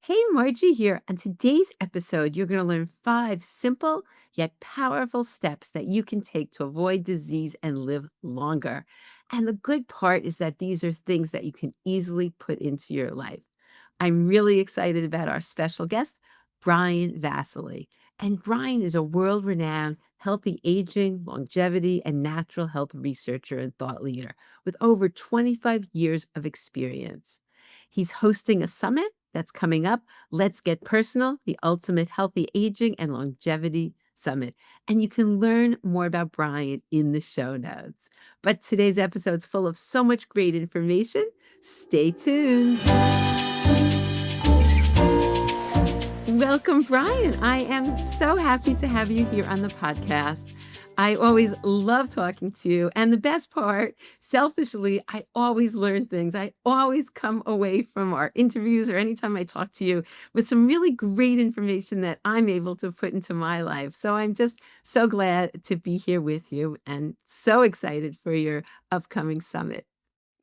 Hey, Margie here. On today's episode, you're going to learn 5 simple yet powerful steps that you can take to avoid disease and live longer. And the good part is that these are things that you can easily put into your life. I'm really excited about our special guest, Brian Vaszily. And Brian is a world renowned healthy aging, longevity, and natural health researcher and thought leader with over 25 years of experience. He's hosting a summit that's coming up. Let's Get Personal, the ultimate healthy aging and longevity summit. And you can learn more about Brian in the show notes. But today's episode's full of so much great information. Stay tuned. Welcome, Brian. I am so happy to have you here on the podcast. I always love talking to you. And the best part, selfishly, I always learn things. I always come away from our interviews or anytime I talk to you with some really great information that I'm able to put into my life. So I'm just so glad to be here with you and so excited for your upcoming summit.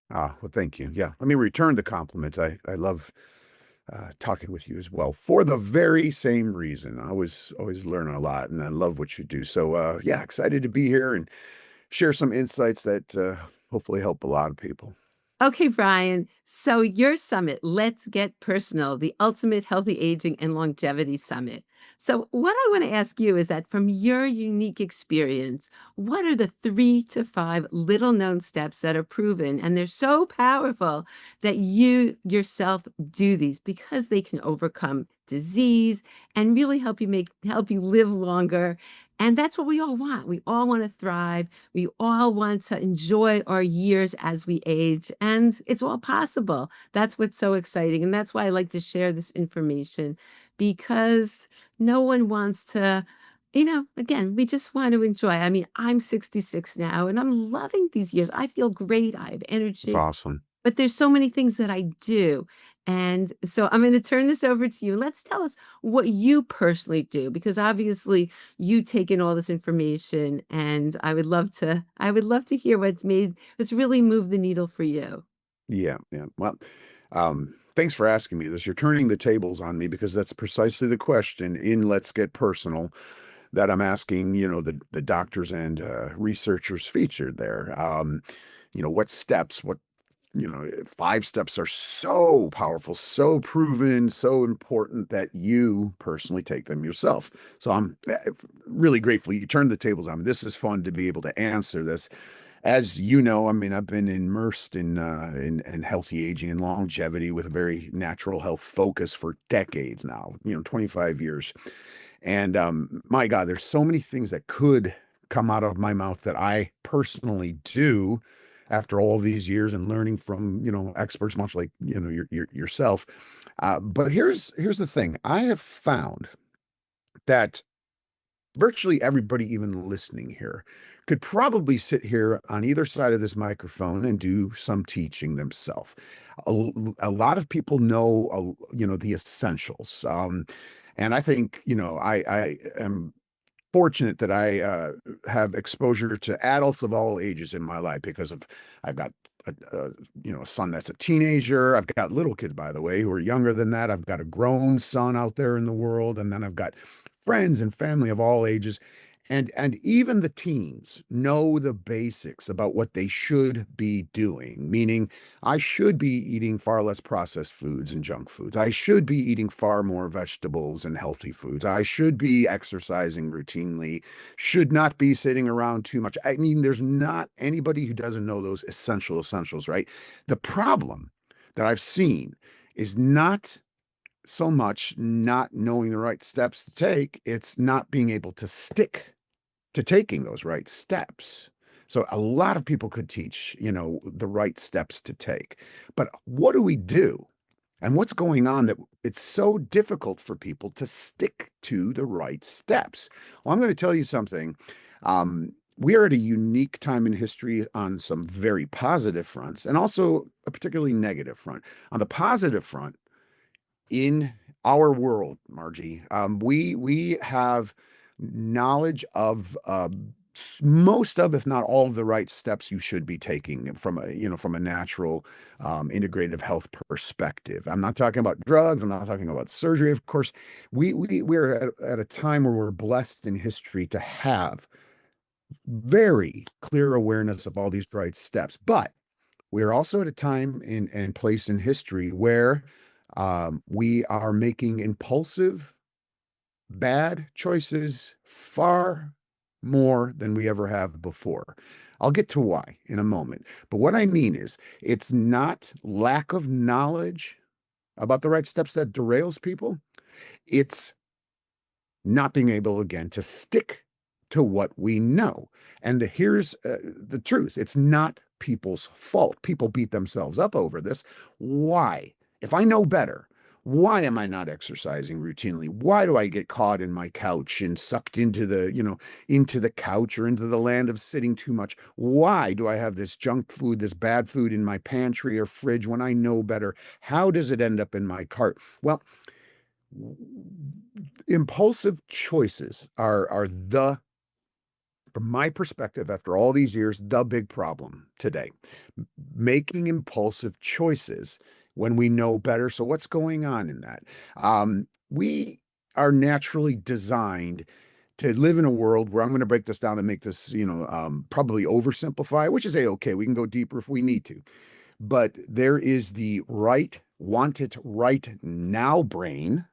Well, thank you. Yeah, let me return the compliment. I love talking with you as well for the very same reason. I always learn a lot, and I love what you do. So, yeah, excited to be here and share some insights that hopefully help a lot of people. Okay, Brian. So your summit, Let's Get Personal, the ultimate healthy aging and longevity summit. So what I want to ask you is that from your unique experience, what are the 3 to 5 little known steps that are proven and they're so powerful that you yourself do these because they can overcome disease and really help you live longer. And that's what we all want. We all want to thrive. We all want to enjoy our years as we age, and it's all possible. That's what's so exciting. And that's why I like to share this information because no one wants to, again, we just want to enjoy. I mean, I'm 66 now and I'm loving these years. I feel great. I have It's energy. awesome. But there's so many things that I do. And so I'm going to turn this over to you. Let's tell us what you personally do, because obviously you take in all this information and I would love to hear what's really moved the needle for you. Yeah, yeah. Well, thanks for asking me this. You're turning the tables on me because that's precisely the question in Let's Get Personal that I'm asking. The doctors and researchers featured there. What steps? What 5 steps are so powerful, so proven, so important that you personally take them yourself. So I'm really grateful you turned the tables on me. This is fun to be able to answer this. As you know, I mean, I've been immersed in healthy aging and longevity with a very natural health focus for decades now, 25 years. And my God, there's so many things that could come out of my mouth that I personally do after all these years and learning from, experts much like, yourself. But here's the thing. I have found that virtually everybody even listening here could probably sit here on either side of this microphone and do some teaching themselves. A lot of people know, the essentials. And I think, I am fortunate that I have exposure to adults of all ages in my life because I've got a son that's a teenager. I've got little kids, by the way, who are younger than that. I've got a grown son out there in the world, and then I've got friends and family of all ages. And even the teens know the basics about what they should be doing, meaning I should be eating far less processed foods and junk foods. I should be eating far more vegetables and healthy foods. I should be exercising routinely, should not be sitting around too much. I mean, there's not anybody who doesn't know those essentials, right? The problem that I've seen is not so much not knowing the right steps to take, it's not being able to stick to taking those right steps. So a lot of people could teach, the right steps to take. But what do we do? And what's going on that it's so difficult for people to stick to the right steps? Well, I'm going to tell you something. We are at a unique time in history on some very positive fronts and also a particularly negative front. On the positive front, in our world, Margie, we have knowledge of most of, if not all of the right steps you should be taking from a natural, integrative health perspective. I'm not talking about drugs. I'm not talking about surgery. Of course, we're at a time where we're blessed in history to have very clear awareness of all these right steps. But we're also at a time and place in history where we are making impulsive, bad choices far more than we ever have before. I'll get to why in a moment. But what I mean is, it's not lack of knowledge about the right steps that derails people. It's not being able, again, to stick to what we know. And here's the truth. It's not people's fault. People beat themselves up over this. Why? If I know better, why am I not exercising routinely? Why do I get caught in my couch and sucked into into the couch or into the land of sitting too much? Why do I have this junk food, this bad food in my pantry or fridge when I know better? How does it end up in my cart? Well, impulsive choices are the, from my perspective, after all these years, the big problem today. Making impulsive choices when we know better. So what's going on in that? We are naturally designed to live in a world where, I'm going to break this down and make this, probably oversimplify, which is a-okay. We can go deeper if we need to. But there is the right, want it right now brain,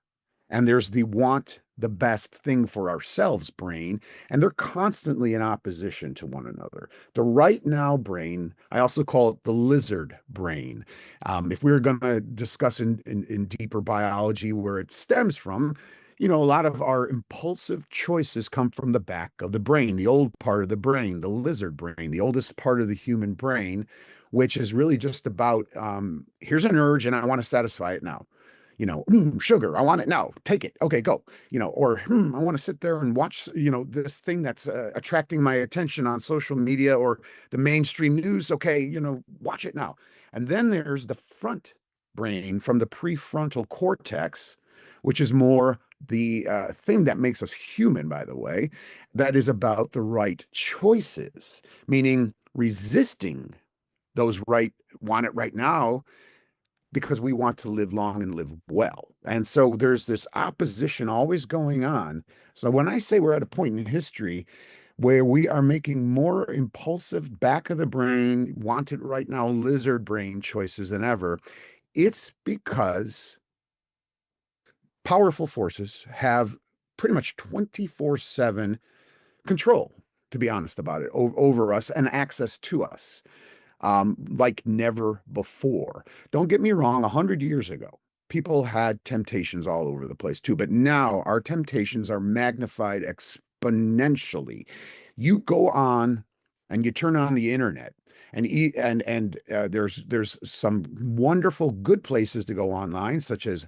and there's the want the best thing for ourselves brain, and they're constantly in opposition to one another. The right now brain, I also call it the lizard brain. If we were going to discuss in deeper biology where it stems from, a lot of our impulsive choices come from the back of the brain, the old part of the brain, the lizard brain, the oldest part of the human brain, which is really just about, here's an urge and I want to satisfy it now. Sugar, I want it now. Take it. Okay, go. Or I want to sit there and watch, this thing that's attracting my attention on social media or the mainstream news. Okay, watch it now. And then there's the front brain from the prefrontal cortex, which is more the thing that makes us human, by the way, that is about the right choices, meaning resisting those right, want it right now, because we want to live long and live well. And so there's this opposition always going on. So when I say we're at a point in history where we are making more impulsive, back of the brain, want it right now, lizard brain choices than ever, it's because powerful forces have pretty much 24/7 control, to be honest about it, over us and access to us, like never before. Don't get me wrong, 100 years ago, people had temptations all over the place too, but now our temptations are magnified exponentially. You go on and you turn on the internet and there's some wonderful good places to go online, such as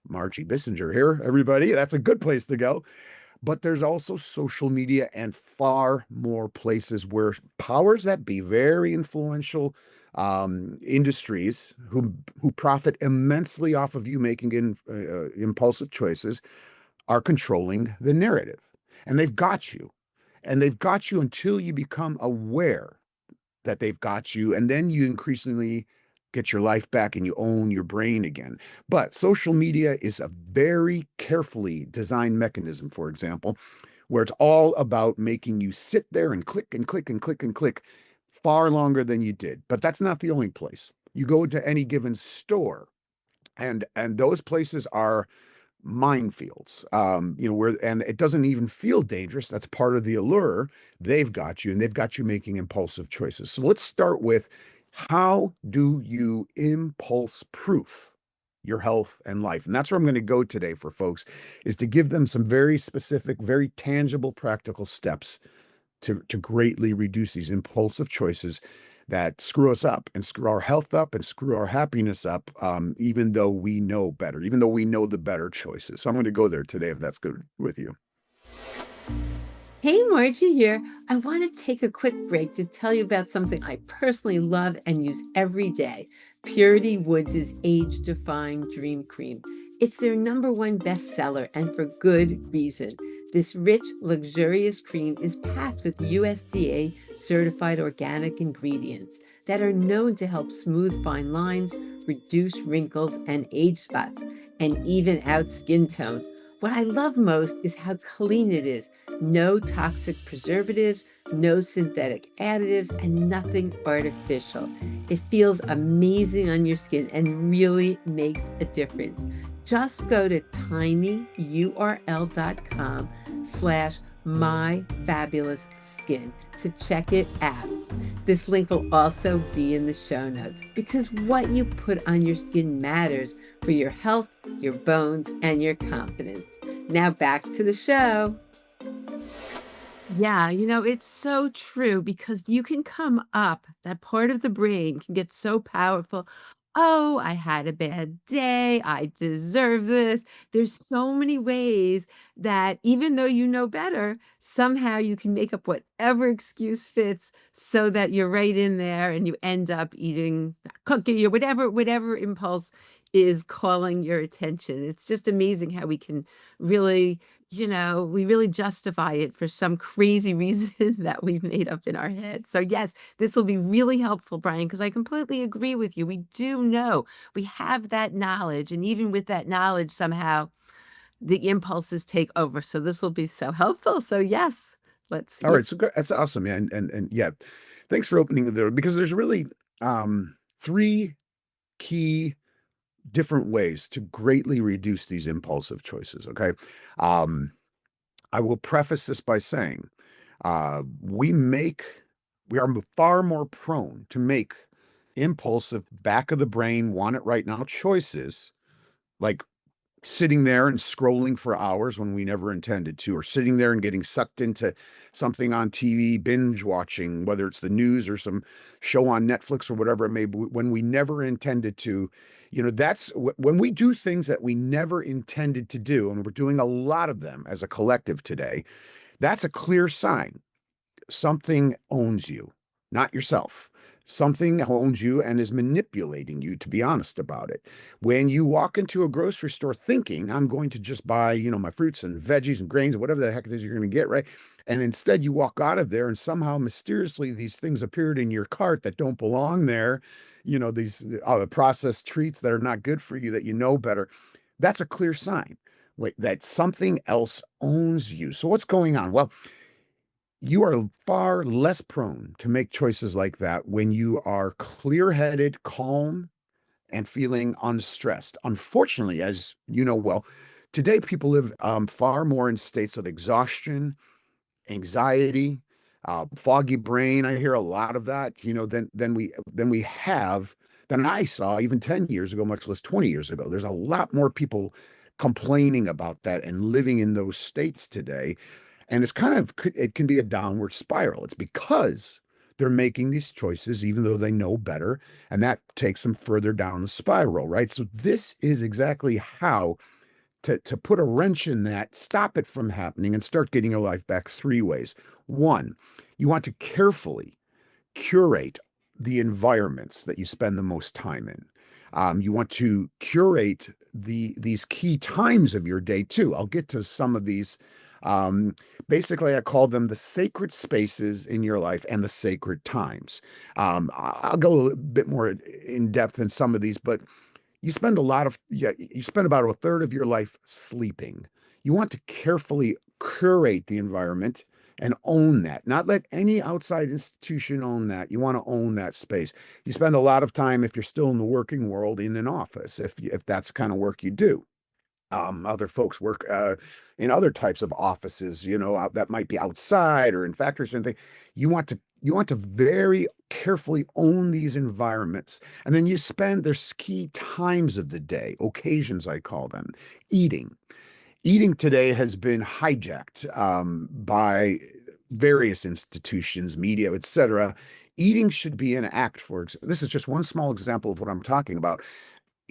Margie Bissinger here, everybody. That's a good place to go. But there's also social media and far more places where powers that be, very influential industries who profit immensely off of you making impulsive choices, are controlling the narrative. And they've got you. And they've got you until you become aware that they've got you. And then you increasingly get your life back and you own your brain again. But social media is a very carefully designed mechanism, for example, where it's all about making you sit there and click and click and click and click far longer than you did. But that's not the only place. You go into any given store, and those places are minefields, where, and it doesn't even feel dangerous. That's part of the allure. They've got you, and they've got you making impulsive choices. So let's start with, how do you impulse proof your health and life? And that's where I'm going to go today for folks, is to give them some very specific, very tangible, practical steps to greatly reduce these impulsive choices that screw us up and screw our health up and screw our happiness up, even though we know better, even though we know the better choices. So I'm going to go there today, if that's good with you. Hey, Margie here. I want to take a quick break to tell you about something I personally love and use every day: Purity Woods' Age-Defying Dream Cream. It's their #1 bestseller, and for good reason. This rich, luxurious cream is packed with USDA certified organic ingredients that are known to help smooth fine lines, reduce wrinkles and age spots, and even out skin tone. What I love most is how clean it is. No toxic preservatives, no synthetic additives, and nothing artificial. It feels amazing on your skin and really makes a difference. Just go to tinyurl.com/myfabulous skin to check it out. This link will also be in the show notes because what you put on your skin matters for your health, your bones, and your confidence. Now back to the show. Yeah, it's so true because you can come up, that part of the brain can get so powerful. Oh, I had a bad day. I deserve this. There's so many ways that even though you know better, somehow you can make up whatever excuse fits so that you're right in there and you end up eating that cookie or whatever impulse is calling your attention. It's just amazing how we can really we really justify it for some crazy reason that we've made up in our head. So, yes, this will be really helpful, Brian, because I completely agree with you. We do know we have that knowledge. And even with that knowledge, somehow the impulses take over. So, this will be so helpful. So, yes, All right, so that's awesome, yeah, and yeah, thanks for opening the door because there's really three key different ways to greatly reduce these impulsive choices. Okay, um, I will preface this by saying uh, we make we are far more prone to make impulsive back of the brain want it right now choices like sitting there and scrolling for hours when we never intended to, or sitting there and getting sucked into something on TV, binge watching, whether it's the news or some show on Netflix or whatever it may be, when we never intended to. That's when we do things that we never intended to do, and we're doing a lot of them as a collective today. That's a clear sign something owns you, not yourself. Something owns you and is manipulating you, to be honest about it. When you walk into a grocery store thinking, I'm going to just buy, my fruits and veggies and grains, whatever the heck it is you're going to get, right? And instead you walk out of there and somehow mysteriously these things appeared in your cart that don't belong there, these processed treats that are not good for you that you know better. That's a clear sign. Wait, that something else owns you. So what's going on? Well, you are far less prone to make choices like that when you are clear-headed, calm, and feeling unstressed. Unfortunately, as you know well, today people live far more in states of exhaustion, anxiety, foggy brain. I hear a lot of that, than I saw even 10 years ago, much less 20 years ago. There's a lot more people complaining about that and living in those states today. And it can be a downward spiral. It's because they're making these choices, even though they know better, and that takes them further down the spiral, right? So this is exactly how to put a wrench in that, stop it from happening, and start getting your life back three ways. One, you want to carefully curate the environments that you spend the most time in. You want to curate these key times of your day too. I'll get to some of these. Um, Basically, I call them the sacred spaces in your life and the sacred times. I'll go a bit more in depth in some of these, but you spend about a third of your life sleeping. You want to carefully curate the environment and own that, not let any outside institution own that. You want to own that space. You spend a lot of time, if you're still in the working world, in an office, if that's the kind of work you do. Other folks work in other types of offices, that might be outside or in factories or anything. You want to very carefully own these environments, and then there's key times of the day, occasions I call them, eating. Eating today has been hijacked by various institutions, media, etc. Eating should be an act. This is just one small example of what I'm talking about.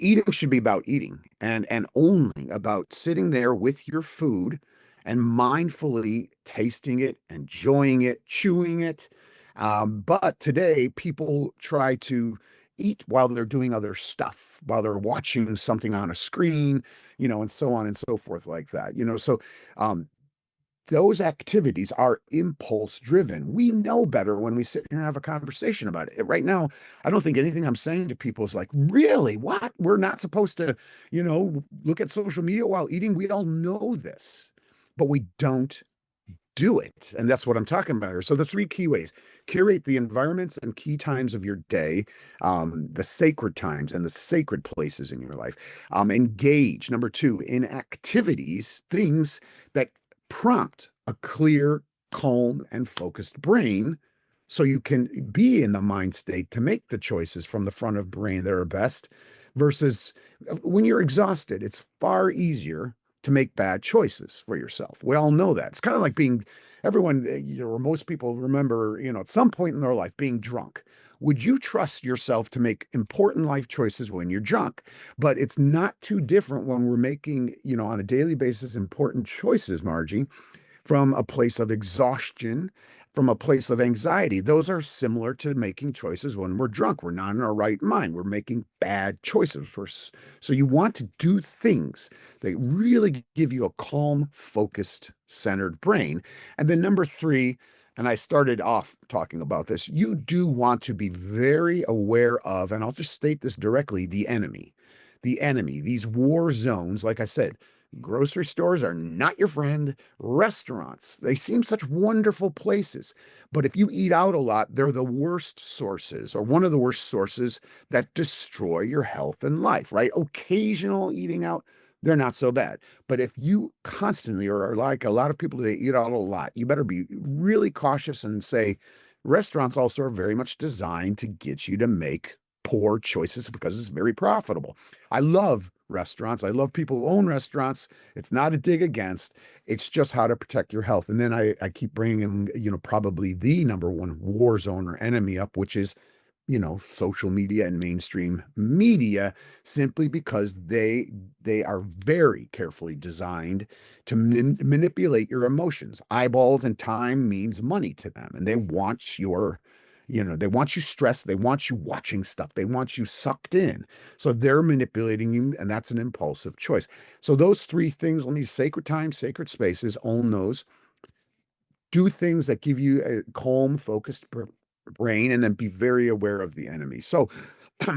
Eating should be about eating and only about sitting there with your food and mindfully tasting it, enjoying it, chewing it. But today, people try to eat while they're doing other stuff, while they're watching something on a screen, and so on and so forth like that. So um, those activities are impulse driven. We know better when we sit here and have a conversation about it. Right now, I don't think anything I'm saying to people is like, really? What? We're not supposed to, look at social media while eating. We all know this, but we don't do it. And that's what I'm talking about here. So the three key ways: curate the environments and key times of your day, the sacred times and the sacred places in your life. Engage, number two, in activities, things that prompt a clear, calm, and focused brain so you can be in the mind state to make the choices from the front of brain that are best versus when you're exhausted. It's far easier to make bad choices for yourself. We all know that. It's kind of like being everyone, or most people remember, at some point in their life being drunk. Would you trust yourself to make important life choices when you're drunk? But it's not too different when we're making, on a daily basis, important choices, Margie, from a place of exhaustion, from a place of anxiety. Those are similar to making choices when we're drunk. We're not in our right mind. We're making bad choices. So you want to do things that really give you a calm, focused, centered brain. And then number three, and I started off talking about this, you do want to be very aware of, and I'll just state this directly, the enemy. The enemy, these war zones, like I said, grocery stores are not your friend. Restaurants, they seem such wonderful places. But if you eat out a lot, they're the worst sources or one of the worst sources that destroy your health and life, right? Occasional eating out, they're not so bad. But if you constantly, or are like a lot of people today, eat out a lot, you better be really cautious and say, restaurants also are very much designed to get you to make poor choices because it's very profitable. I love restaurants. I love people who own restaurants. It's not a dig against. It's just how to protect your health. And then I keep bringing, probably the number one war zone or enemy up, which is, social media and mainstream media, simply because they are very carefully designed to manipulate your emotions. Eyeballs and time means money to them, and they want you stressed. They want you watching stuff. They want you sucked in. So they're manipulating you, and that's an impulsive choice. So those three things, let me sacred time, sacred spaces, own those. Do things that give you a calm, focused brain, and then be very aware of the enemy. So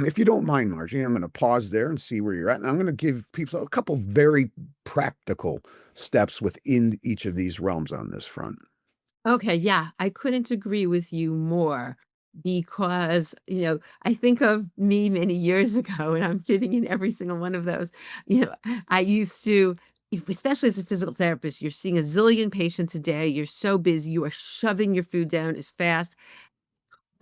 if you don't mind, Margie, I'm going to pause there and see where you're at. And I'm going to give people a couple very practical steps within each of these realms on this front. Okay, yeah, I couldn't agree with you more because, I think of me many years ago, and I'm fitting in every single one of those. I used to, especially as a physical therapist, you're seeing a zillion patients a day. You're so busy. You are shoving your food down as fast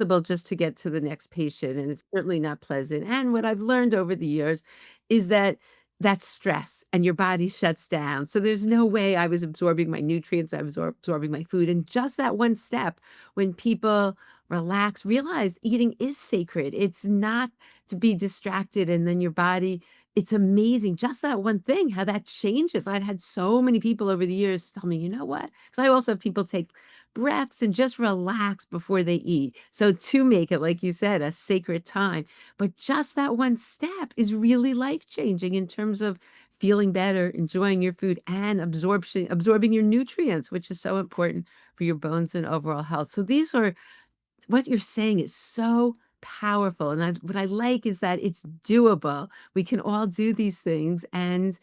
possible just to get to the next patient, and it's certainly not pleasant. And what I've learned over the years is that that's stress and your body shuts down. So there's no way I was absorbing my nutrients, I was absorbing my food. And just that one step, when people relax, realize eating is sacred. It's not to be distracted, and then your body, it's amazing. Just that one thing, how that changes. I've had so many people over the years tell me, you know what? Because I also have people take breaths and just relax before they eat. So to make it, like you said, a sacred time. But just that one step is really life changing in terms of feeling better, enjoying your food, and absorbing your nutrients, which is so important for your bones and overall health. So these are what you're saying is so powerful. And what I like is that it's doable. We can all do these things, and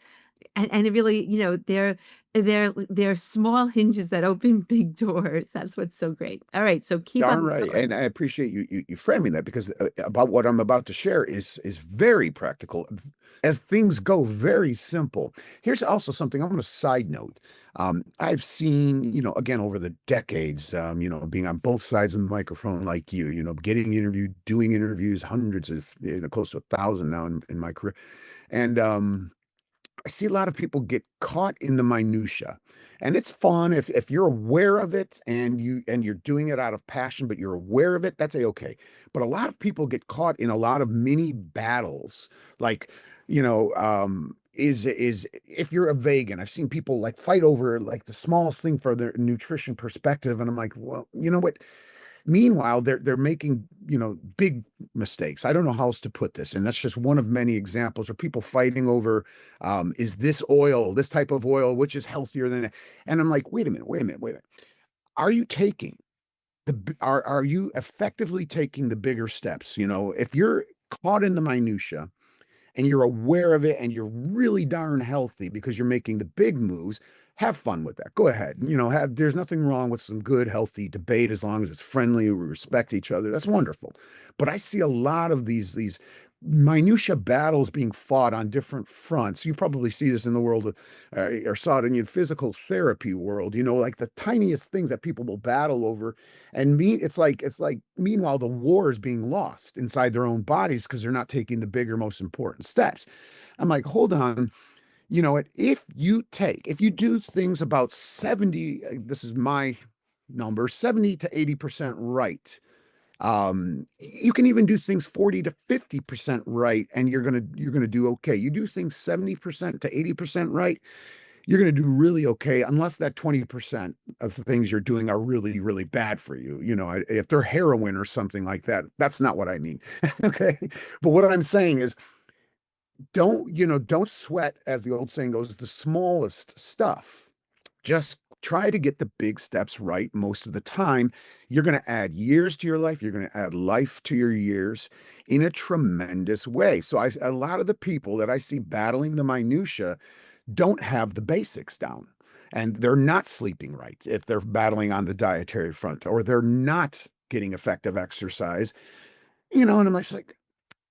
it really, they're small hinges that open big doors. That's what's so great. All right, so keep Darn on right, going. and I appreciate you framing that because about what I'm about to share is very practical, as things go, very simple. Here's also something I'm going to side note. I've seen, again over the decades, being on both sides of the microphone like getting interviewed, doing interviews, hundreds of, close to 1,000 now in my career, and I see a lot of people get caught in the minutia. And it's fun if you're aware of it and you're doing it out of passion, but you're aware of it, that's a-okay. But a lot of people get caught in a lot of mini battles. Like, is if you're a vegan, I've seen people like fight over like the smallest thing for their nutrition perspective. And I'm like, well, you know what? Meanwhile, they're making, big mistakes. I don't know how else to put this, and that's just one of many examples of people fighting over, is this oil, this type of oil, which is healthier than it? And I'm like, wait a minute, wait a minute, wait a minute. Are you taking are you effectively taking the bigger steps? If you're caught in the minutia and you're aware of it and you're really darn healthy because you're making the big moves, have fun with that. Go ahead. There's nothing wrong with some good, healthy debate as long as it's friendly, we respect each other. That's wonderful. But I see a lot of these minutia battles being fought on different fronts. You probably see this in the world of, or saw it in your physical therapy world, like the tiniest things that people will battle over. And it's like meanwhile the war is being lost inside their own bodies because they're not taking the bigger, most important steps. I'm like, hold on. You know what? If you do things about 70, this is my number, 70 to 80% right. You can even do things 40 to 50% right, and you're gonna do okay. You do things 70% to 80% right, you're gonna do really okay, unless that 20% of the things you're doing are really, really bad for you. If they're heroin or something like that, that's not what I mean. Okay. But what I'm saying is don't sweat, as the old saying goes, the smallest stuff. Just try to get the big steps right most of the time. You're going to add years to your life. You're going to add life to your years in a tremendous way. So a lot of the people that I see battling the minutia don't have the basics down. And they're not sleeping right if they're battling on the dietary front, or they're not getting effective exercise. And I'm like,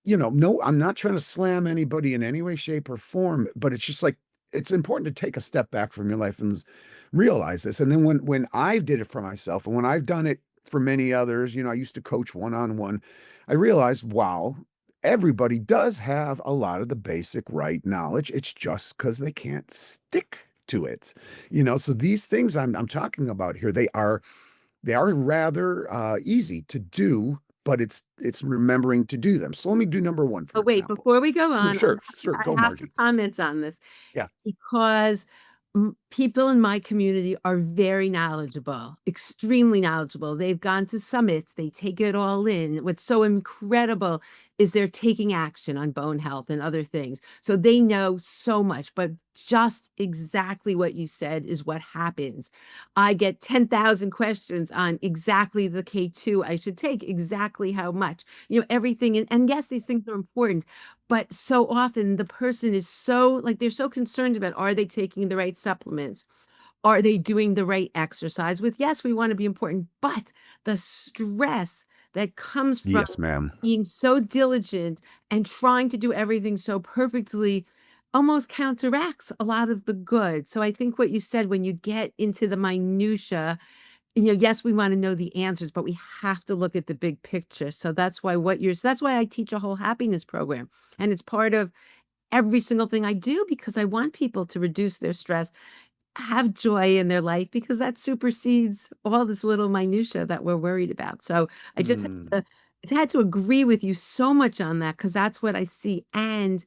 no, I'm not trying to slam anybody in any way, shape, or form, but it's just like it's important to take a step back from your life and realize this. And then when I did it for myself and when I've done it for many others, I used to coach one-on-one, I realized, wow, everybody does have a lot of the basic right knowledge. It's just because they can't stick to it. So these things I'm talking about here, they are rather easy to do, but it's remembering to do them. So let me do number one, Oh, for wait, example. before we go on, Sure, sure. I Go, have to Margie. comment on this Yeah. because people in my community are very knowledgeable, extremely knowledgeable. They've gone to summits, they take it all in. What's so incredible is they're taking action on bone health and other things. So they know so much, but just exactly what you said is what happens. I get 10,000 questions on exactly the K2 I should take, exactly how much, everything. And yes, these things are important, but so often the person is so like they're so concerned about, are they taking the right supplements? Are they doing the right exercise? With yes, we want to be important, but the stress that comes from Yes, ma'am. being so diligent and trying to do everything so perfectly almost counteracts a lot of the good. So I think what you said, when you get into the minutia, yes, we want to know the answers, but we have to look at the big picture. So that's why I teach a whole happiness program. And it's part of every single thing I do because I want people to reduce their stress, have joy in their life, because that supersedes all this little minutia that we're worried about. So I just Mm. had to agree with you so much on that because that's what I see. And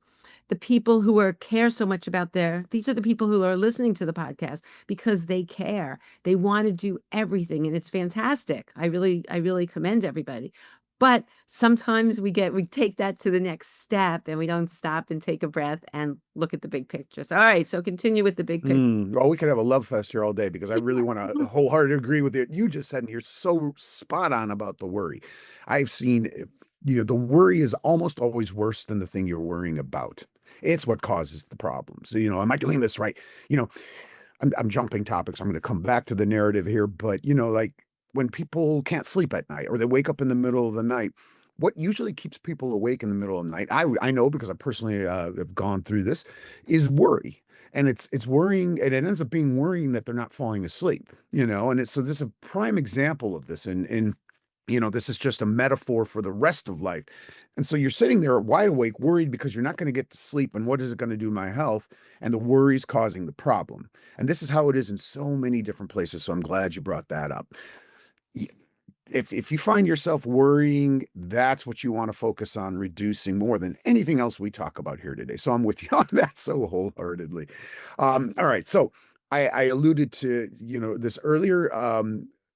the people who are care so much about these are the people who are listening to the podcast because they care. They want to do everything, and it's fantastic. I really commend everybody. But sometimes we take that to the next step and we don't stop and take a breath and look at the big picture. So, all right, so continue with the big picture. Well, we could have a love fest here all day because I really want to wholeheartedly agree with it. You just said, and you're so spot on about the worry. I've seen, the worry is almost always worse than the thing you're worrying about. It's what causes the problem. So, am I doing this right? You know, I'm jumping topics. I'm going to come back to the narrative here, but like when people can't sleep at night or they wake up in the middle of the night, what usually keeps people awake in the middle of the night, I know because I personally have gone through this, is worry. And it's worrying, and it ends up being worrying that they're not falling asleep, and so this is a prime example of this. And this is just a metaphor for the rest of life. And so you're sitting there wide awake, worried because you're not going to get to sleep. And what is it going to do to my health? And the worry is causing the problem. And this is how it is in so many different places. So I'm glad you brought that up. If you find yourself worrying, that's what you want to focus on reducing more than anything else we talk about here today. So I'm with you on that so wholeheartedly. All right. So I alluded to, this earlier.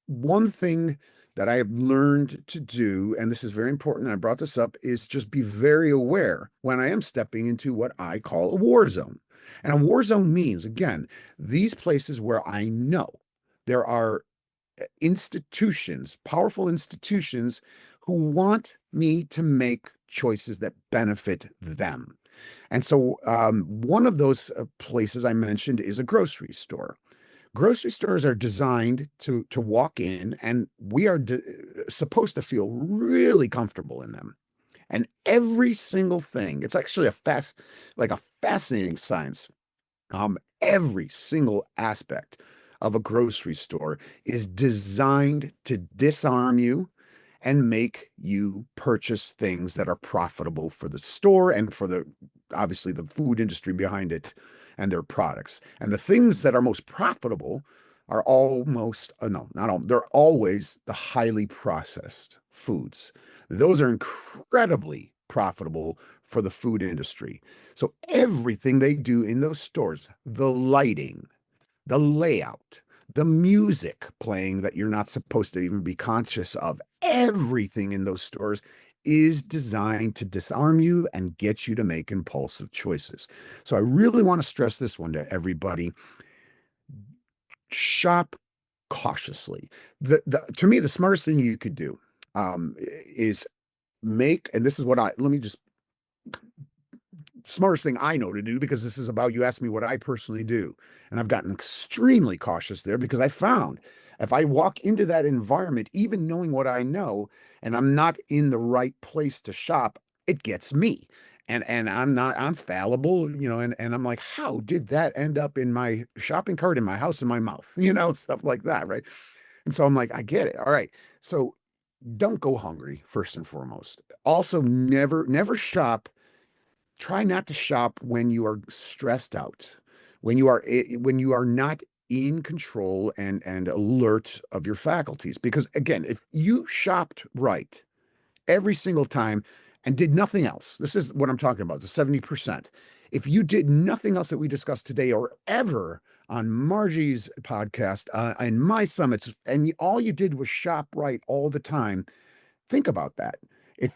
One thing that I have learned to do, and this is very important, I brought this up, is just be very aware when I am stepping into what I call a war zone. And a war zone means, again, these places where I know there are institutions, powerful institutions, who want me to make choices that benefit them. And so, one of those places I mentioned is a grocery store. Grocery stores are designed to walk in, and we are supposed to feel really comfortable in them. And every single thing, it's actually like a fascinating science. Every single aspect of a grocery store is designed to disarm you and make you purchase things that are profitable for the store and for the obviously the food industry behind it and their products. And the things that are most profitable are almost no, not all, they're always the highly processed foods. Those are incredibly profitable for the food industry. So everything they do in those stores, the lighting, the layout, the music playing that you're not supposed to even be conscious of, everything in those stores is designed to disarm you and get you to make impulsive choices. So I really want to stress this one to everybody. Shop cautiously. To me, the smartest thing you could do is make, and this is what let me just smartest thing I know to do because this is about you asked me what I personally do. And I've gotten extremely cautious there because I found if I walk into that environment, even knowing what I know, and I'm not in the right place to shop, it gets me. And I'm fallible, and I'm like, how did that end up in my shopping cart, in my house, in my mouth, stuff like that, right? And so I'm like, I get it. All right. So don't go hungry, first and foremost. Also, never shop. Try not to shop when you are stressed out, when you are not in control and alert of your faculties. Because again, if you shopped right every single time and did nothing else, this is what I'm talking about, the 70%. If you did nothing else that we discussed today or ever on Margie's podcast and my summits, and all you did was shop right all the time, think about that. If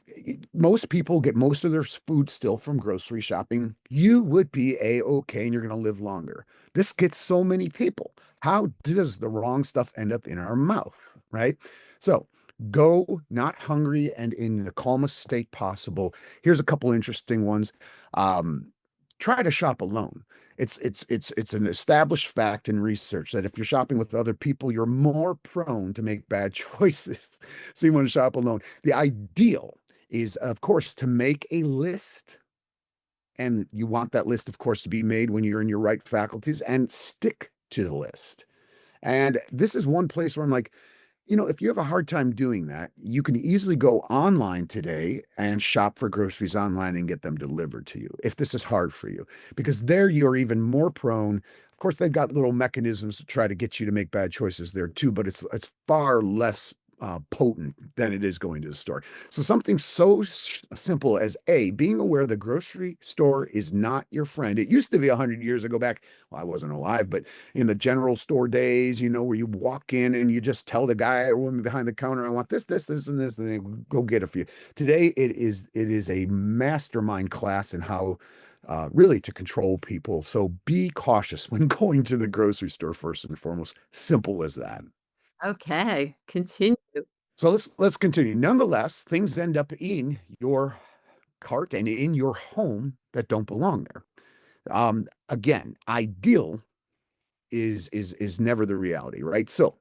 most people get most of their food still from grocery shopping, you would be a-okay and you're going to live longer. This gets so many people. How does the wrong stuff end up in our mouth, right? So go not hungry and in the calmest state possible. Here's a couple interesting ones. Um, Try to shop alone. It's an established fact in research that if you're shopping with other people, you're more prone to make bad choices. So you want to shop alone. The ideal is, of course, to make a list. And you want that list, of course, to be made when you're in your right faculties and stick to the list. And this is one place where I'm like, if you have a hard time doing that, you can easily go online today and shop for groceries online and get them delivered to you if this is hard for you, because there you're even more prone. Of course, they've got little mechanisms to try to get you to make bad choices there too, but it's far less potent than it is going to the store. So something so simple as being aware the grocery store is not your friend. It used to be 100 years ago back. Well, I wasn't alive, but in the general store days, where you walk in and you just tell the guy or woman behind the counter, I want this, this, this, and this, and they go get it for you. Today, it is a mastermind class in how really to control people. So be cautious when going to the grocery store first and foremost. Simple as that. Okay, continue. So let's continue. Nonetheless, things end up in your cart and in your home that don't belong there. Again, ideal is never the reality, right? So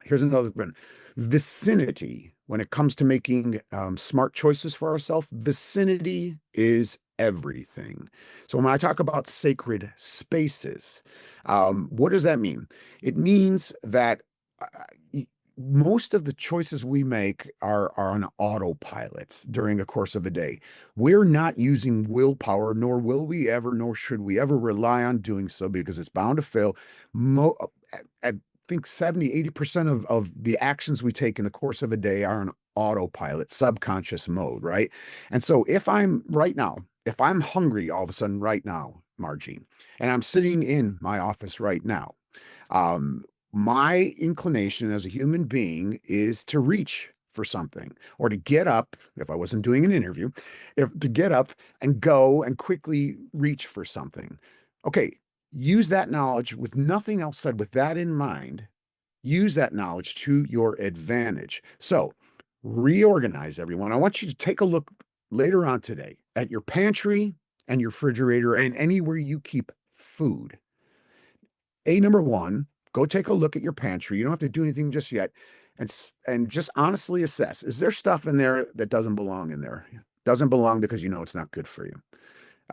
here's another one. Vicinity. When it comes to making smart choices for ourselves, vicinity is everything. So when I talk about sacred spaces, what does that mean? It means that most of the choices we make are on autopilot during the course of a day. We're not using willpower, nor will we ever, nor should we ever rely on doing so because it's bound to fail. I think 70, 80% of the actions we take in the course of a day are on autopilot, subconscious mode, right? And so if I'm hungry all of a sudden right now, Margie, and I'm sitting in my office right now, My inclination as a human being is to reach for something or to get up, if I wasn't doing an interview, if to get up and go and quickly reach for something. Okay, use that knowledge with nothing else said, with that in mind, use that knowledge to your advantage. So reorganize, everyone. I want you to take a look later on today at your pantry and your refrigerator and anywhere you keep food. Number one, go take a look at your pantry. You don't have to do anything just yet. And just honestly assess, is there stuff in there that doesn't belong in there? Doesn't belong because you know it's not good for you.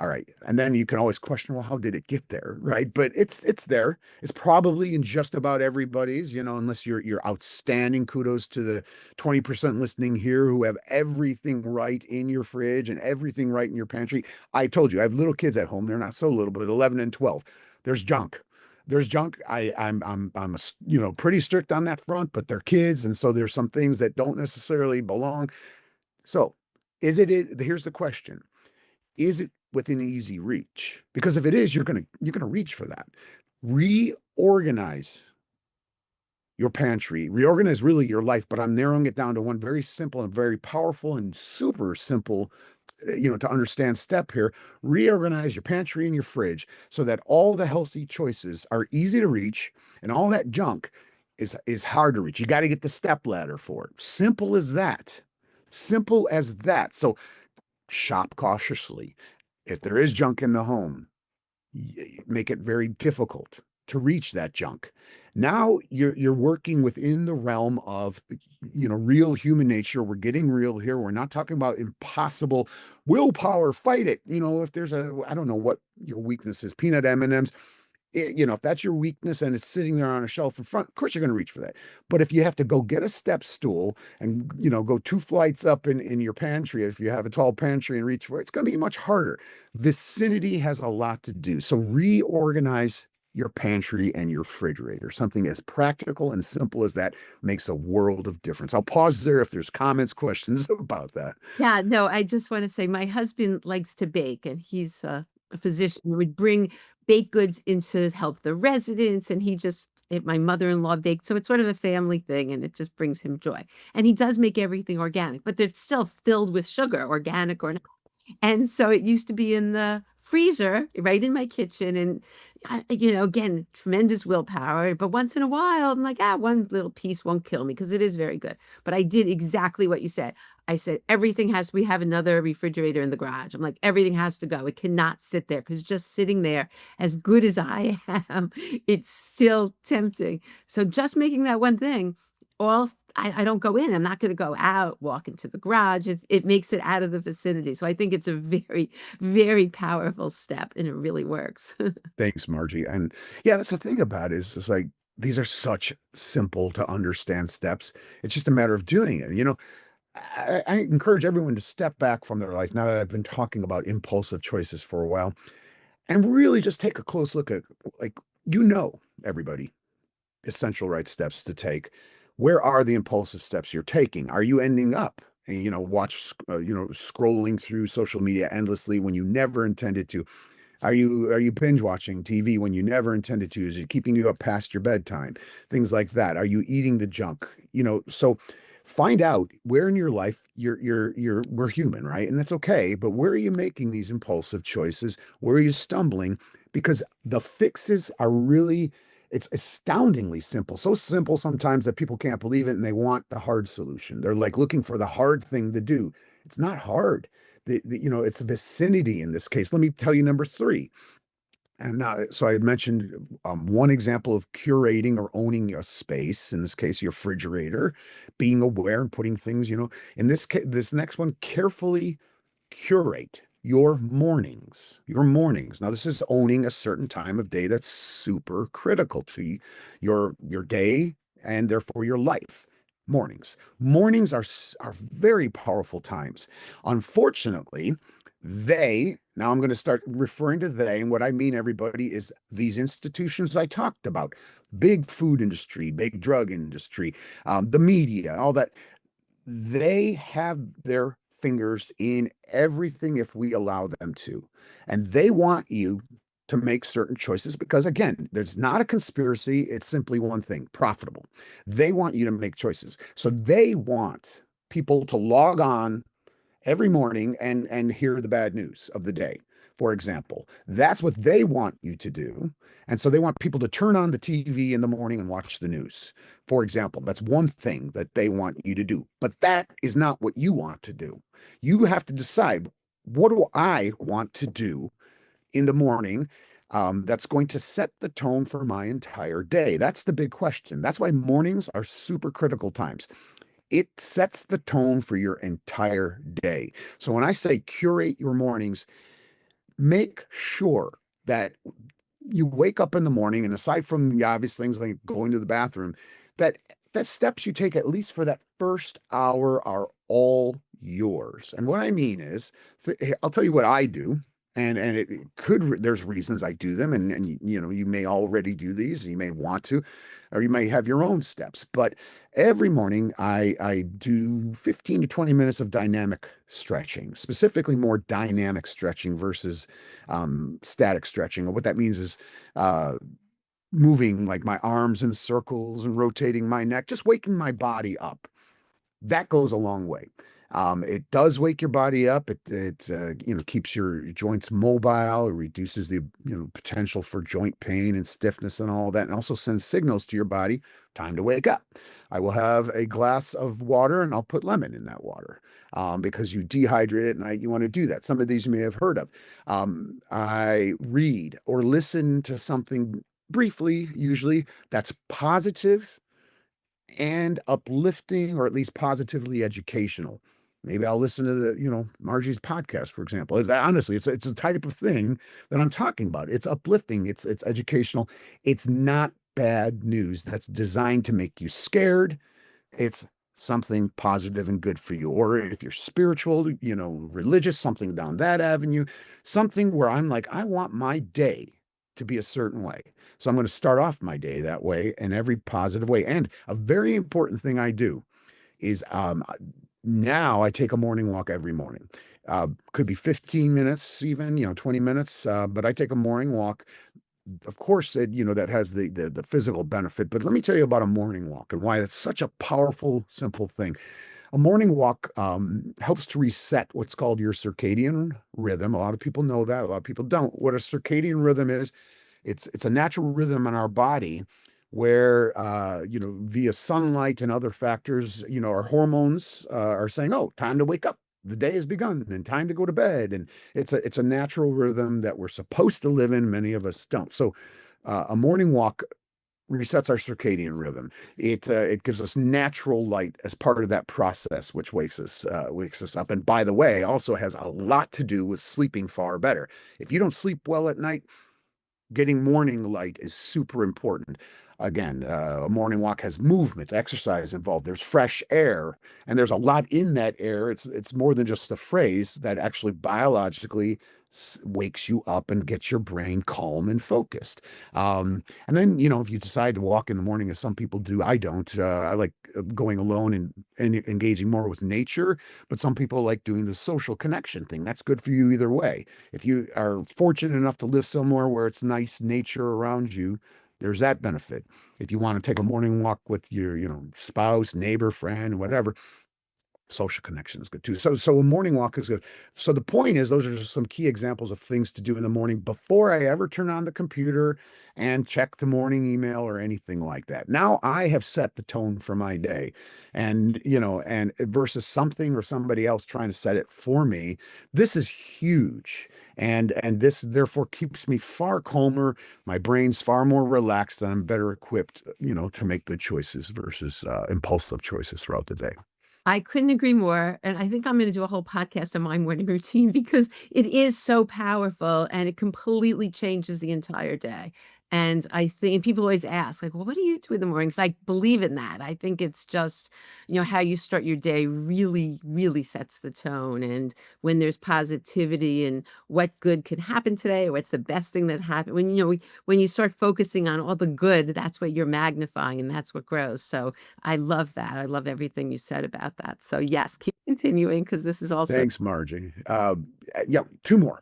All right. And then you can always question, well, how did it get there? Right. But it's there. It's probably in just about everybody's, unless you're outstanding. Kudos to the 20% listening here who have everything right in your fridge and everything right in your pantry. I told you, I have little kids at home. They're not so little, but 11 and 12. There's junk. There's junk. I'm pretty strict on that front, but they're kids. And so there's some things that don't necessarily belong. So here's the question. Is it within easy reach? Because if it is, you're gonna reach for that. Reorganize your pantry, reorganize really your life, but I'm narrowing it down to one very simple and very powerful and super simple, to understand step here. Reorganize your pantry and your fridge so that all the healthy choices are easy to reach and all that junk is hard to reach. You got to get the step ladder for it. Simple as that. Simple as that. So shop cautiously. If there is junk in the home, make it very difficult to reach that junk. Now you're working within the realm of real human nature. We're getting real here. We're not talking about impossible willpower. Fight it. If there's I don't know what your weakness is, peanut M&Ms, if that's your weakness and it's sitting there on a shelf in front, of course you're going to reach for that. But if you have to go get a step stool and, go 2 flights up in your pantry, if you have a tall pantry and reach for it, it's going to be much harder. Vicinity has a lot to do. So reorganize your pantry and your refrigerator. Something as practical and simple as that makes a world of difference. I'll pause there if there's comments, questions about that. Yeah, no, I just want to say my husband likes to bake and he's a physician. He would bring baked goods in to help the residents and my mother-in-law baked. So it's sort of a family thing and it just brings him joy. And he does make everything organic, but they're still filled with sugar, organic or not. And so it used to be in the freezer right in my kitchen. And, again, tremendous willpower. But once in a while, I'm like, one little piece won't kill me because it is very good. But I did exactly what you said. I said, we have another refrigerator in the garage. I'm like, everything has to go. It cannot sit there because just sitting there, as good as I am, it's still tempting. So just making that one thing, all I don't go in. I'm not going to go out, walk into the garage. It makes it out of the vicinity. So I think it's a very, very powerful step and it really works. Thanks, Margie. And yeah, that's the thing about it is it's like these are such simple to understand steps. It's just a matter of doing it. I encourage everyone to step back from their life now that I've been talking about impulsive choices for a while and really just take a close look at, like, everybody, essential right steps to take. Where are the impulsive steps you're taking? Are you ending up, scrolling through social media endlessly when you never intended to? Are you binge watching TV when you never intended to? Is it keeping you up past your bedtime? Things like that. Are you eating the junk? So find out where in your life we're human, right? And that's okay. But where are you making these impulsive choices? Where are you stumbling? Because the fixes are really, it's astoundingly simple. So simple sometimes that people can't believe it and they want the hard solution. They're like looking for the hard thing to do. It's not hard. It's vicinity in this case. Let me tell you number three. And so I had mentioned one example of curating or owning a space, in this case, your refrigerator, being aware and putting things, in this case, this next one, carefully curate your mornings. Your mornings. Now, this is owning a certain time of day that's super critical to your day and therefore your life. Mornings. Mornings are very powerful times. Unfortunately, now I'm going to start referring to they, and what I mean, everybody, is these institutions I talked about, big food industry, big drug industry, the media, all that. They have their fingers in everything if we allow them to. And they want you to make certain choices because, again, there's not a conspiracy. It's simply one thing: profitable. They want you to make choices. So they want people to log on every morning and hear the bad news of the day, for example. That's what they want you to do. And so they want people to turn on the TV in the morning and watch the news. For example, that's one thing that they want you to do. But that is not what you want to do. You have to decide, what do I want to do in the morning, that's going to set the tone for my entire day? That's the big question. That's why mornings are super critical times. It sets the tone for your entire day. So when I say curate your mornings, make sure that you wake up in the morning, and aside from the obvious things like going to the bathroom, that steps you take at least for that first hour are all yours. And what I mean is, I'll tell you what I do. And it could, there's reasons I do them, and you know, you may already do these, you may want to, or you may have your own steps. But every morning I do 15 to 20 minutes of dynamic stretching, specifically more dynamic stretching versus static stretching. And what that means is uh, moving like my arms in circles and rotating my neck, just waking my body up. That goes a long way. It does wake your body up. It keeps your joints mobile. It reduces the potential for joint pain and stiffness and all that, and also sends signals to your body, time to wake up. I will have a glass of water and I'll put lemon in that water, because you dehydrate at night. You want to do that. Some of these you may have heard of. I read or listen to something briefly, usually that's positive and uplifting, or at least positively educational. Maybe I'll listen to Margie's podcast, for example. Honestly, it's a type of thing that I'm talking about. It's uplifting, it's educational. It's not bad news that's designed to make you scared. It's something positive and good for you. Or if you're spiritual, religious, something down that avenue, something where I'm like, I want my day to be a certain way. So I'm going to start off my day that way, in every positive way. And a very important thing I do is, now I take a morning walk every morning. Could be 15 minutes, even 20 minutes, but I take a morning walk. Of course, that has the physical benefit. But let me tell you about a morning walk and why it's such a powerful, simple thing. A morning walk helps to reset what's called your circadian rhythm. A lot of people know that. A lot of people don't. What a circadian rhythm is, it's a natural rhythm in our body where, via sunlight and other factors, our hormones are saying, "Oh, time to wake up. The day has begun, and time to go to bed." And it's a natural rhythm that we're supposed to live in. Many of us don't. So, a morning walk resets our circadian rhythm. It gives us natural light as part of that process, which wakes us up. And by the way, also has a lot to do with sleeping far better. If you don't sleep well at night, getting morning light is super important. Again, a morning walk has movement, exercise involved. There's fresh air, and there's a lot in that air. It's more than just a phrase that actually biologically wakes you up and gets your brain calm and focused. And then, if you decide to walk in the morning, as some people do, I don't. I like going alone and engaging more with nature, but some people like doing the social connection thing. That's good for you either way. If you are fortunate enough to live somewhere where it's nice nature around you, there's that benefit. If you want to take a morning walk with your, spouse, neighbor, friend, whatever, social connection is good too. So a morning walk is good. So the point is, those are just some key examples of things to do in the morning before I ever turn on the computer and check the morning email or anything like that. Now I have set the tone for my day, and versus something or somebody else trying to set it for me. This is huge. And this therefore keeps me far calmer. My brain's far more relaxed, and I'm better equipped, to make good choices versus impulsive choices throughout the day. I couldn't agree more, and I think I'm gonna do a whole podcast on my morning routine because it is so powerful and it completely changes the entire day. And I think people always ask, like, "Well, what do you do in the mornings?" I believe in that. I think it's just, how you start your day really, really sets the tone. And when there's positivity and what good can happen today, or what's the best thing that happened, when you start focusing on all the good, that's what you're magnifying and that's what grows. So I love that. I love everything you said about that. So yes, keep continuing because this is also Thanks, Margie. Yeah, two more.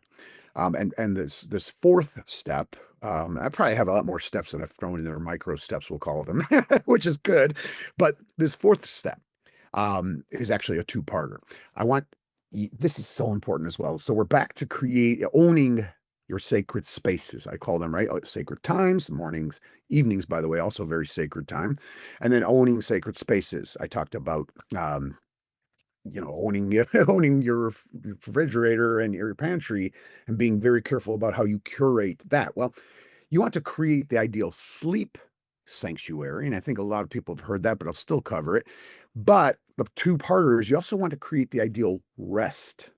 And this fourth step, I probably have a lot more steps that I've thrown in there, micro steps, we'll call them, which is good. But this fourth step is actually a two-parter. I want this is so important as well. So we're back to owning your sacred spaces. I call them, right? Sacred times, mornings, evenings, by the way, also very sacred time. And then owning sacred spaces. I talked about owning owning your refrigerator and your pantry and being very careful about how you curate that. Well, you want to create the ideal sleep sanctuary. And I think a lot of people have heard that, but I'll still cover it. But the two-parter is you also want to create the ideal rest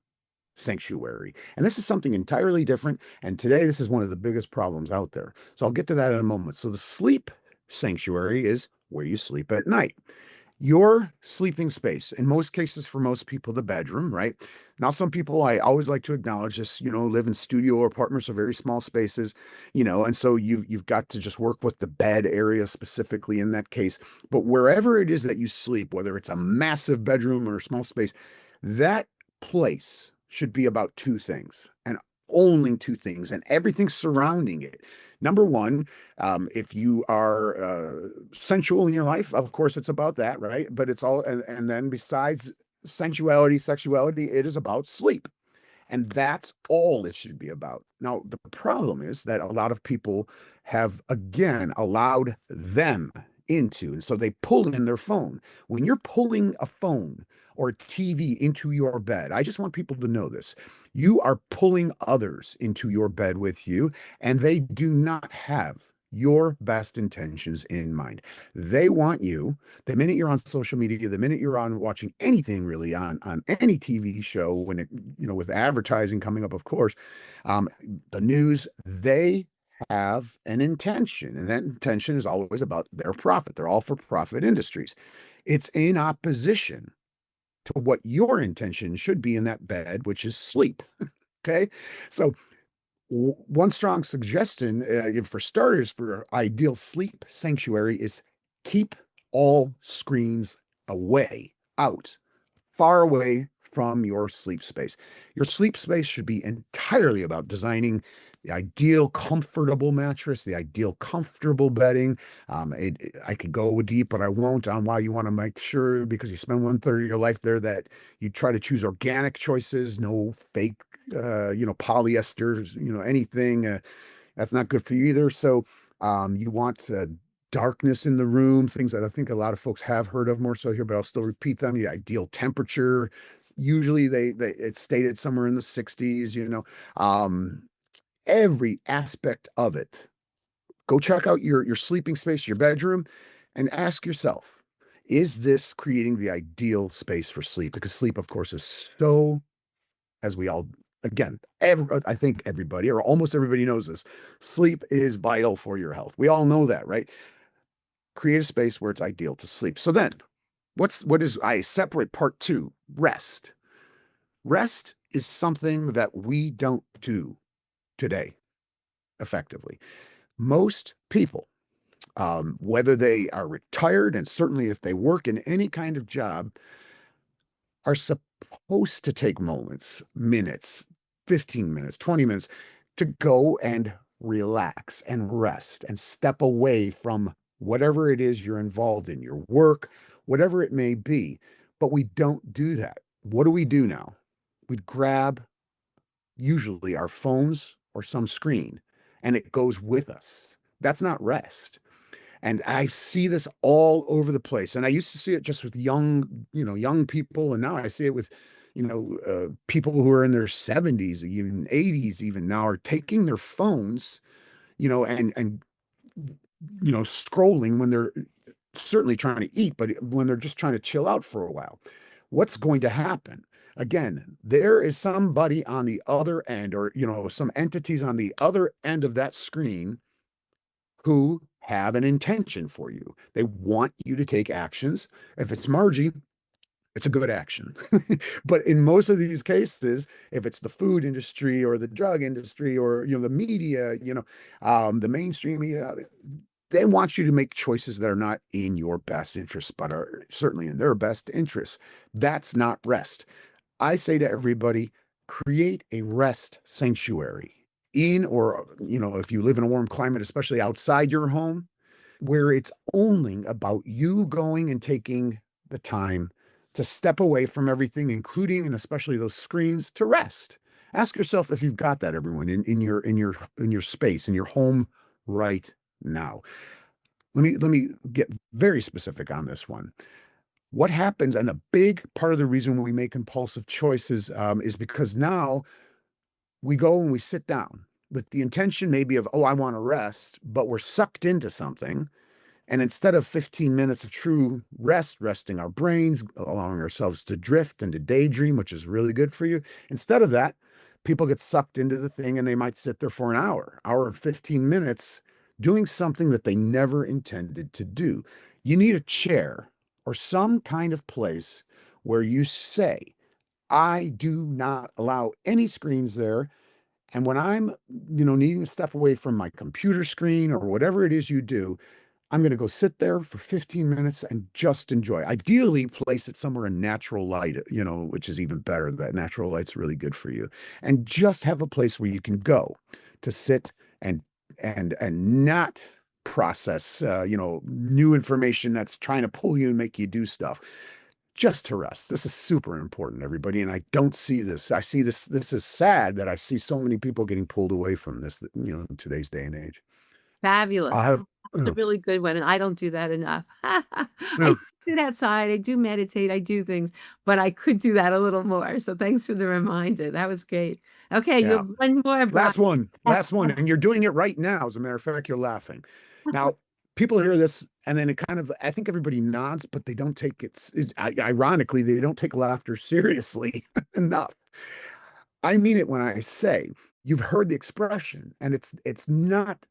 sanctuary. And this is something entirely different. And today, this is one of the biggest problems out there. So I'll get to that in a moment. So the sleep sanctuary is where you sleep at night. Your sleeping space, in most cases, for most people, the bedroom, right? Now, some people, I always like to acknowledge this, live in studio or apartments or very small spaces, and so you've got to just work with the bed area specifically in that case. But wherever it is that you sleep, whether it's a massive bedroom or a small space, that place should be about two things and only two things and everything surrounding it. Number one, if you are sensual in your life, of course, it's about that, right? But it's all, and then besides sensuality, sexuality, it is about sleep. And that's all it should be about. Now, the problem is that a lot of people have, again, allowed them into, and so they pull in their phone. When you're pulling a phone or a TV into your bed, I just want people to know this. You are pulling others into your bed with you, and they do not have your best intentions in mind. They want you, the minute you're on social media, the minute you're on watching anything really on any TV show, when it, with advertising coming up, of course, the news, they have an intention, and that intention is always about their profit. They're all for profit industries. It's in opposition to what your intention should be in that bed, which is sleep. Okay. So one strong suggestion, for starters, for ideal sleep sanctuary is keep all screens away, out, far away from your sleep space. Your sleep space should be entirely about designing the ideal comfortable mattress, the ideal comfortable bedding. I could go deep, but I won't, on why you want to make sure, because you spend 1/3 of your life there, that you try to choose organic choices, no fake, polyester, anything. That's not good for you either. So you want darkness in the room, things that I think a lot of folks have heard of more so here, but I'll still repeat them. The ideal temperature. Usually it's stated somewhere in the 60s, every aspect of it. Go check out your sleeping space, your bedroom, and ask yourself, is this creating the ideal space for sleep? Because sleep, of course, is so, as we all, again, I think everybody or almost everybody knows this, sleep is vital for your health. We all know that, right? Create a space where it's ideal to sleep. So then, what is I separate part two, rest. Rest is something that we don't do today effectively. Most people, whether they are retired, and certainly if they work in any kind of job, are supposed to take moments, minutes, 15 minutes, 20 minutes to go and relax and rest and step away from whatever it is you're involved in, your work, whatever it may be. But we don't do that. What do we do now? We grab usually our phones or some screen, and it goes with us. That's not rest. And I see this all over the place. And I used to see it just with young people. And now I see it with, people who are in their 70s, even 80s, even now are taking their phones, and scrolling when they're certainly trying to eat, but when they're just trying to chill out for a while. What's going to happen? Again, there is somebody on the other end, or, some entities on the other end of that screen who have an intention for you. They want you to take actions. If it's Margie, it's a good action. But in most of these cases, if it's the food industry or the drug industry or, the media, the mainstream media, they want you to make choices that are not in your best interest, but are certainly in their best interest. That's not rest. I say to everybody, create a rest sanctuary in, or, if you live in a warm climate, especially outside your home, where it's only about you going and taking the time to step away from everything, including and especially those screens, to rest. Ask yourself if you've got that, everyone, in your space, in your home right now. Let me get very specific on this one. What happens, and a big part of the reason we make impulsive choices, is because now we go and we sit down with the intention maybe of, oh, I want to rest, but we're sucked into something. And instead of 15 minutes of true rest, resting our brains, allowing ourselves to drift and to daydream, which is really good for you, instead of that, people get sucked into the thing and they might sit there for an hour and 15 minutes doing something that they never intended to do. You need a chair or some kind of place where you say, I do not allow any screens there. And when I'm, needing to step away from my computer screen or whatever it is you do, I'm going to go sit there for 15 minutes and just enjoy. Ideally, place it somewhere in natural light, which is even better. That natural light's really good for you. And just have a place where you can go to sit and not process, new information that's trying to pull you and make you do stuff. Just to rest. This is super important, everybody. And I don't see this. I see this. This is sad that I see so many people getting pulled away from this, in today's day and age. I Fabulous. have, That's a really good one, and I don't do that enough. I yeah, sit outside, I do meditate, I do things, but I could do that a little more, so thanks for the reminder. That was great. Okay, you yeah. have one more, Brian. Last one, and you're doing it right now. As a matter of fact, you're laughing. Now, people hear this, and then it kind of, I think everybody nods, but they don't take ironically, they don't take laughter seriously enough. I mean it when I say you've heard the expression, and it's not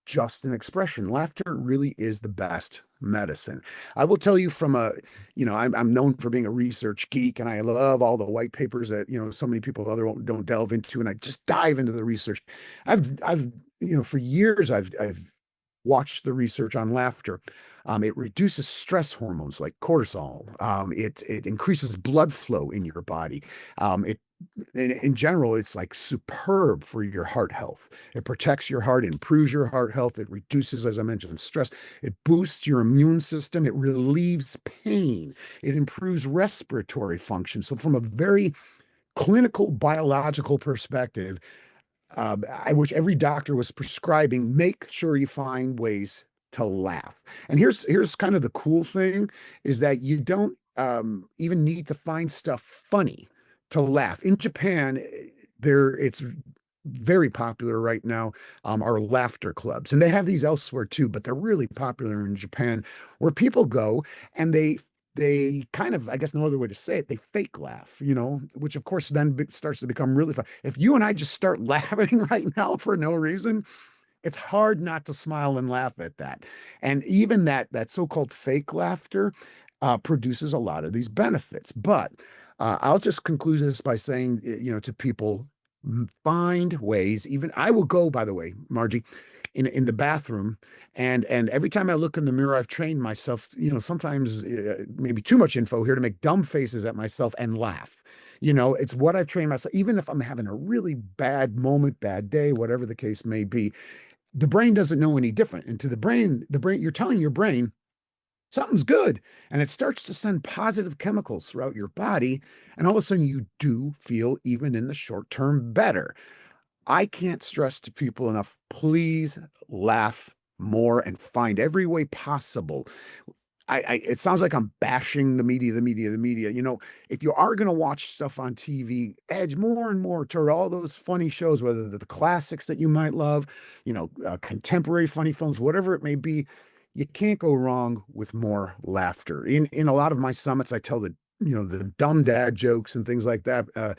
just an expression. Laughter really is the best medicine. I will tell you from I'm known for being a research geek, and I love all the white papers that so many people other don't delve into, and I just dive into the research. I've for years I've watched the research on laughter. It reduces stress hormones like cortisol. It increases blood flow in your body. It in general, it's like superb for your heart health. It protects your heart, improves your heart health. It reduces, as I mentioned, stress. It boosts your immune system. It relieves pain. It improves respiratory function. So, from a very clinical biological perspective, I wish every doctor was prescribing, make sure you find ways to laugh. And here's kind of the cool thing is that you don't even need to find stuff funny to laugh. In Japan, it's very popular right now, are laughter clubs. And they have these elsewhere too, but they're really popular in Japan, where people go and they kind of, I guess no other way to say it, they fake laugh, which of course then starts to become really fun. If you and I just start laughing right now for no reason, it's hard not to smile and laugh at that. And even that so-called fake laughter produces a lot of these benefits. But I'll just conclude this by saying, to people, find ways. Even I will go, by the way, Margie, in the bathroom, and every time I look in the mirror, I've trained myself, sometimes maybe too much info here, to make dumb faces at myself and laugh. It's what I've trained myself, even if I'm having a really bad moment, bad day, whatever the case may be. The brain doesn't know any different. And to the brain, you're telling your brain something's good. And it starts to send positive chemicals throughout your body. And all of a sudden, you do feel, even in the short term, better. I can't stress to people enough, please laugh more and find every way possible. It sounds like I'm bashing the media, the media, the media. If you are going to watch stuff on TV, edge more and more toward all those funny shows, whether they're the classics that you might love, contemporary funny films, whatever it may be. You can't go wrong with more laughter. In a lot of my summits, I tell the dumb dad jokes and things like that.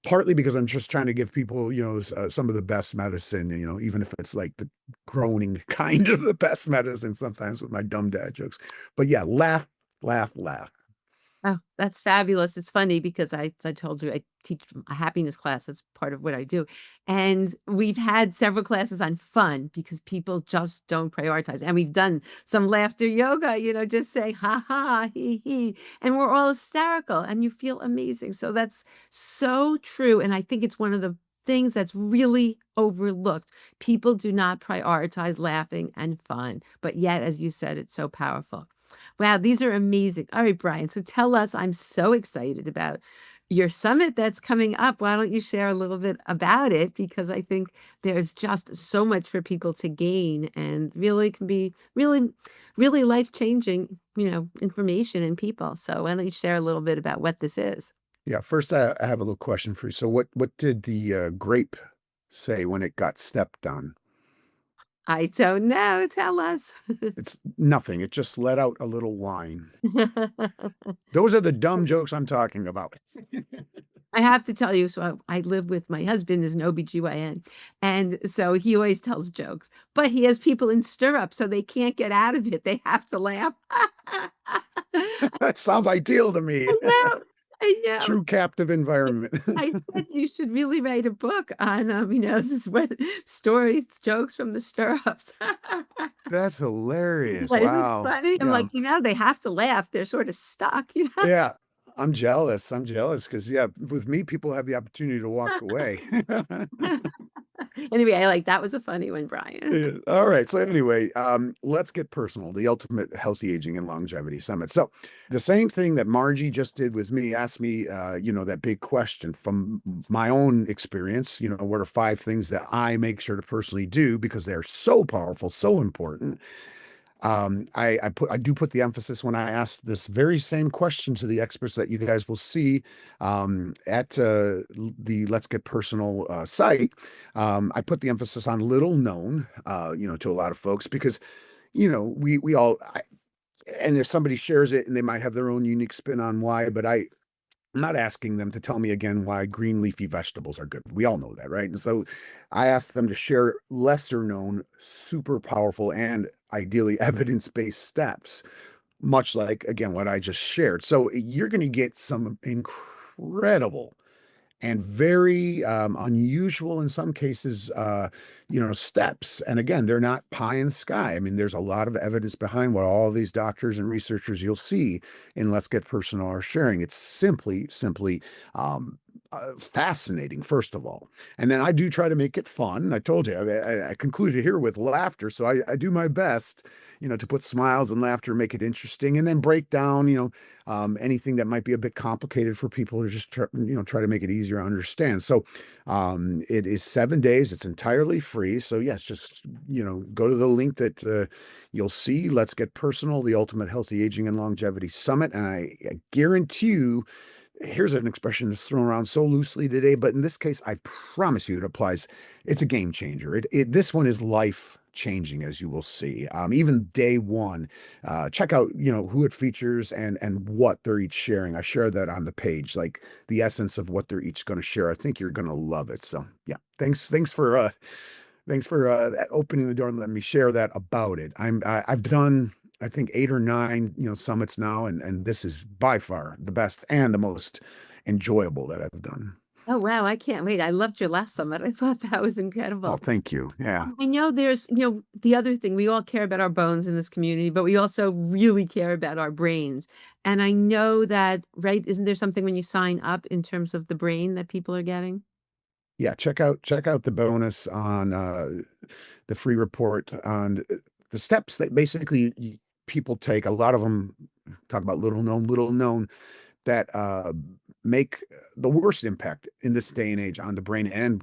Partly because I'm just trying to give people, some of the best medicine, even if it's like the groaning kind of the best medicine sometimes with my dumb dad jokes. But yeah, laugh, laugh, laugh. Oh, that's fabulous. It's funny because I told you I teach a happiness class. That's part of what I do. And we've had several classes on fun because people just don't prioritize. And we've done some laughter yoga, just say ha ha, he, and we're all hysterical and you feel amazing. So that's so true. And I think it's one of the things that's really overlooked. People do not prioritize laughing and fun, but yet, as you said, it's so powerful. Wow, these are amazing. All right, Brian. So tell us, I'm so excited about your summit that's coming up. Why don't you share a little bit about it? Because I think there's just so much for people to gain and really can be really, really life-changing, information in people. So why don't you share a little bit about what this is? Yeah, first I have a little question for you. So what did the grape say when it got stepped on? I don't know. Tell us. It's nothing. It just let out a little whine. Those are the dumb jokes I'm talking about. I have to tell you, so I live with my husband is an OBGYN, and so he always tells jokes, but he has people in stirrups, so they can't get out of it. They have to laugh. That sounds ideal to I me. know, I know. True captive environment. I said you should really write a book on, this what stories, jokes from the stirrups. That's hilarious. Isn't it Wow. funny? I'm Yeah. like, they have to laugh. They're sort of stuck, Yeah. I'm jealous. I'm jealous because yeah, with me, people have the opportunity to walk away. Anyway, I like that was a funny one, Brian. Yeah. All right. So anyway, let's get personal. The ultimate healthy aging and longevity summit. So the same thing that Margie just did with me, asked me, that big question from my own experience. What are 5 things that I make sure to personally do because they're so powerful, so important. I do put the emphasis when I ask this very same question to the experts that you guys will see at the Let's Get Personal site. I put the emphasis on little known, to a lot of folks because we all and if somebody shares it and they might have their own unique spin on why, but I'm not asking them to tell me again why green leafy vegetables are good. We all know that, right? And so I asked them to share lesser known, super powerful, and ideally evidence-based steps, much like, again, what I just shared. So you're going to get some incredible and very unusual in some cases, steps. And again, they're not pie in the sky. I mean, there's a lot of evidence behind what all these doctors and researchers you'll see in Let's Get Personal are sharing. It's simply fascinating, first of all. And then I do try to make it fun. I told you, I concluded here with laughter. So I do my best, to put smiles and laughter, make it interesting, and then break down, anything that might be a bit complicated for people to just try to make it easier to understand. So it is 7 days. It's entirely free. So yes, just go to the link that you'll see. Let's Get Personal, the Ultimate Healthy Aging and Longevity Summit, and I guarantee you. Here's an expression that's thrown around so loosely today, but in this case, I promise you it applies. It's a game changer. This one is life changing, as you will see. Even day one, check out who it features and what they're each sharing. I share that on the page, like the essence of what they're each going to share. I think you're going to love it. So yeah, thanks for opening the door and letting me share that about it. I've done I think 8 or 9 summits now, and this is by far the best and the most enjoyable that I've done. Oh, wow, I can't wait. I loved your last summit. I thought that was Oh, incredible. thank you. Yeah. I know there's, the other thing, we all care about our bones in this community, but we also really care about our brains. And I know that, right, isn't there something when you sign up in terms of the brain that people are getting? Yeah, check out the bonus on the free report on the steps that basically people take. A lot of them talk about little known that make the worst impact in this day and age on the brain and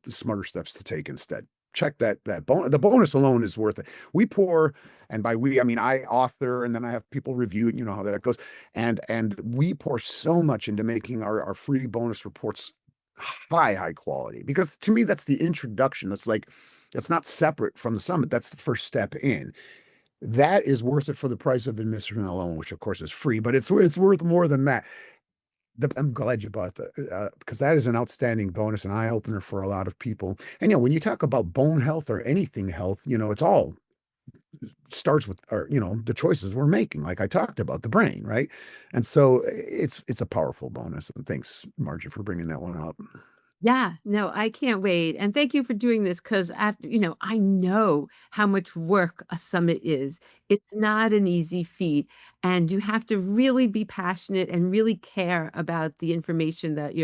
the smarter steps to take instead. Check the bonus alone is worth it. We pour, and by we I mean I author, and then I have people review it. You know how that goes, and we pour so much into making our free bonus reports high quality because to me that's the introduction. That's not separate from the summit. That's the first step in. That is worth it for the price of admission alone, which of course is free, but it's worth more than that. I'm glad you bought that because that is an outstanding bonus and eye opener for a lot of people. And when you talk about bone health or anything health, it's all starts with our, the choices we're making, like I talked about, the brain, right? And so it's a powerful bonus. And thanks, Margie, for bringing that one up. Yeah, no, I can't wait. And thank you for doing this because after, I know how much work a summit is. It's not an easy feat. And you have to really be passionate and really care about the information that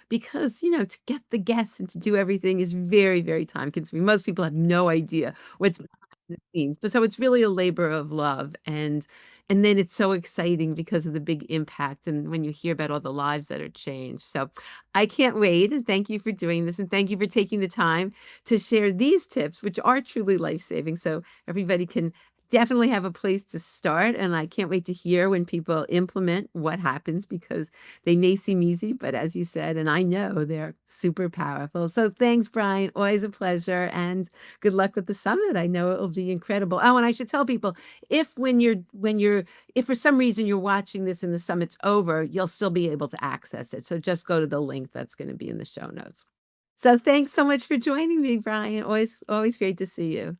because, to get the guests and to do everything is very, very time consuming. Most people have no idea what's behind the scenes. But so it's really a labor of love. And then it's so exciting because of the big impact and when you hear about all the lives that are changed. So I can't wait, and thank you for doing this, and thank you for taking the time to share these tips, which are truly life-saving, so everybody can definitely have a place to start, and I can't wait to hear when people implement what happens because they may seem easy, but as you said, and I know they're super powerful. So thanks, Brian. Always a pleasure, and good luck with the summit. I know it will be incredible. Oh, and I should tell people, if for some reason you're watching this and the summit's over, you'll still be able to access it. So just go to the link that's going to be in the show notes. So thanks so much for joining me, Brian. Always great to see you.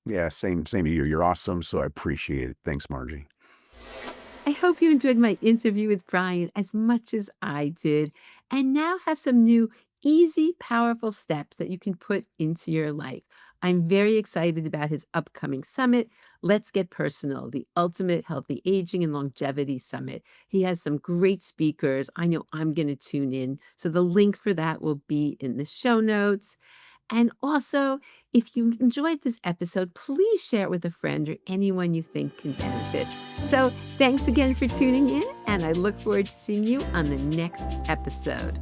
Yeah, same to you. You're awesome. So I appreciate it. Thanks, Margie. I hope you enjoyed my interview with Brian as much as I did, and now have some new, easy, powerful steps that you can put into your life. I'm very excited about his upcoming summit, Let's Get Personal, the Ultimate Healthy Aging and Longevity Summit. He has some great speakers. I know I'm going to tune in. So the link for that will be in the show notes. And also, if you enjoyed this episode, please share it with a friend or anyone you think can benefit. So, thanks again for tuning in, and I look forward to seeing you on the next episode.